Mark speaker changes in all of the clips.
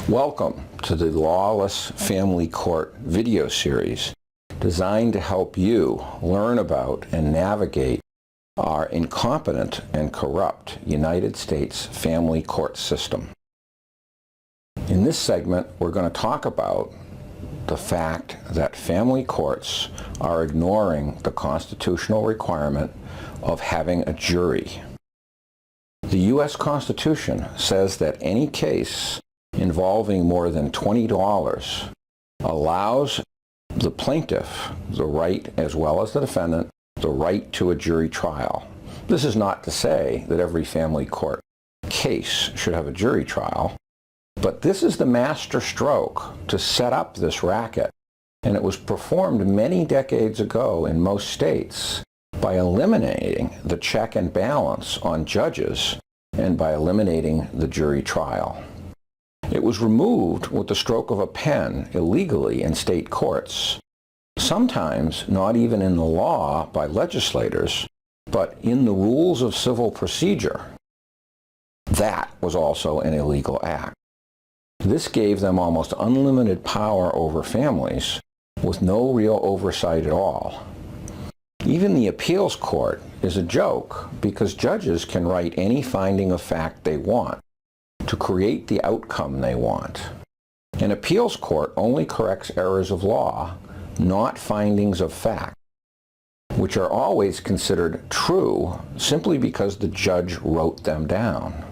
Speaker 1: Welcome to the Lawless Family Court video series designed to help you learn about and navigate our incompetent and corrupt United States family court system. In this segment, we're going to talk about the fact that family courts are ignoring the constitutional requirement of having a jury. The U.S. Constitution says that any case involving more than $20 allows the plaintiff the right, as well as the defendant, the right to a jury trial. This is not to say that every family court case should have a jury trial, but this is the master stroke to set up this racket, and it was performed many decades ago in most states by eliminating the check and balance on judges and by eliminating the jury trial. It was removed with the stroke of a pen illegally in state courts, sometimes not even in the law by legislators, but in the rules of civil procedure. That was also an illegal act. This gave them almost unlimited power over families with no real oversight at all. Even the appeals court is a joke because judges can write any finding of fact they want to create the outcome they want. An appeals court only corrects errors of law, not findings of fact, which are always considered true simply because the judge wrote them down.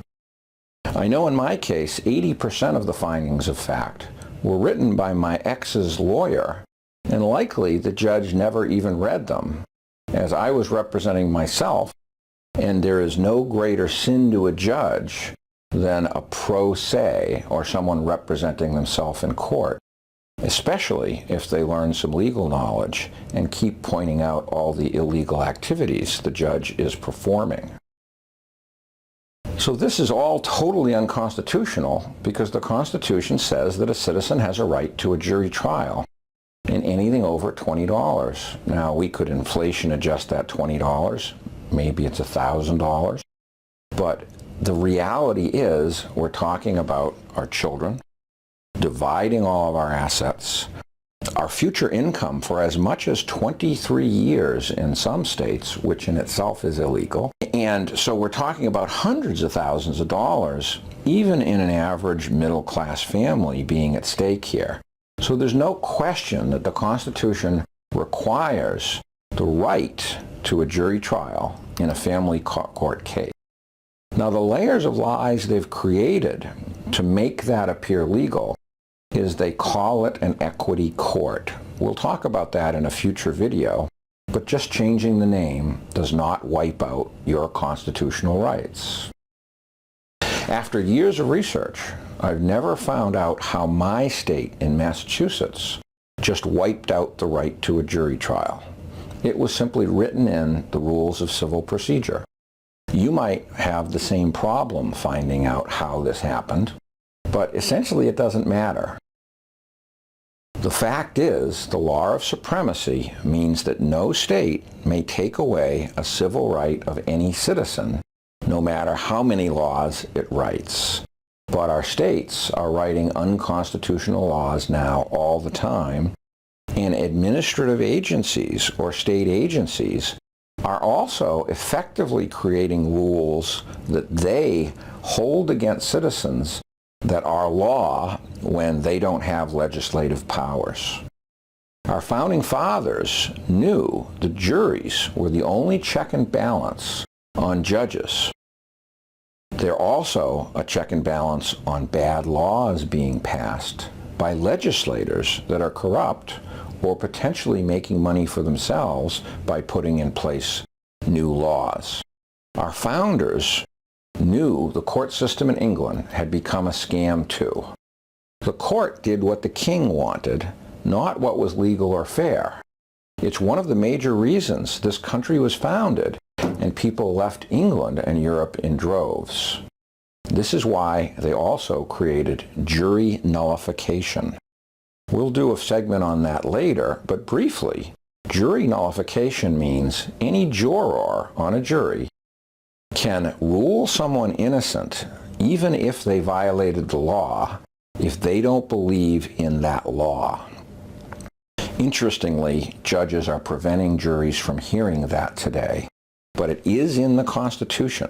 Speaker 1: I know in my case, 80% of the findings of fact were written by my ex's lawyer, and likely the judge never even read them, as I was representing myself, and there is no greater sin to a judge than a pro se or someone representing themselves in court, especially if they learn some legal knowledge and keep pointing out all the illegal activities the judge is performing. So this is all totally unconstitutional because the Constitution says that a citizen has a right to a jury trial in anything over $20. Now, we could inflation adjust that $20. Maybe it's $1,000. But the reality is we're talking about our children, dividing all of our assets, our future income for as much as 23 years in some states, which in itself is illegal. And so we're talking about hundreds of thousands of dollars, even in an average middle-class family being at stake here. So there's no question that the Constitution requires the right to a jury trial in a family court case. Now, the layers of lies they've created to make that appear legal is they call it an equity court. We'll talk about that in a future video, but just changing the name does not wipe out your constitutional rights. After years of research, I've never found out how my state in Massachusetts just wiped out the right to a jury trial. It was simply written in the rules of civil procedure. You might have the same problem finding out how this happened, but essentially it doesn't matter. The fact is, the law of supremacy means that no state may take away a civil right of any citizen, no matter how many laws it writes. But our states are writing unconstitutional laws now all the time, and administrative agencies or state agencies are also effectively creating rules that they hold against citizens that are law when they don't have legislative powers. Our founding fathers knew the juries were the only check and balance on judges. They're also a check and balance on bad laws being passed by legislators that are corrupt or potentially making money for themselves by putting in place new laws. Our founders knew the court system in England had become a scam too. The court did what the king wanted, not what was legal or fair. It's one of the major reasons this country was founded and people left England and Europe in droves. This is why they also created jury nullification. We'll do a segment on that later, but briefly, jury nullification means any juror on a jury can rule someone innocent even if they violated the law if they don't believe in that law. Interestingly, judges are preventing juries from hearing that today, but it is in the Constitution,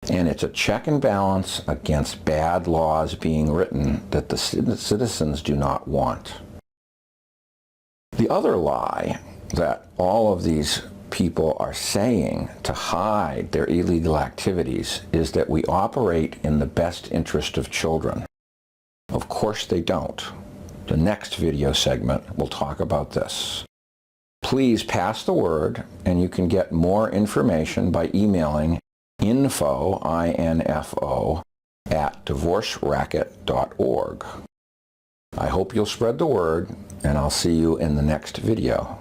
Speaker 1: and it's a check and balance against bad laws being written that the citizens do not want. The other lie that all of these people are saying to hide their illegal activities is that we operate in the best interest of children. Of course they don't. The next video segment will talk about this. Please pass the word, and you can get more information by emailing info, I-N-F-O, @divorceracket.org. I hope you'll spread the word, and I'll see you in the next video.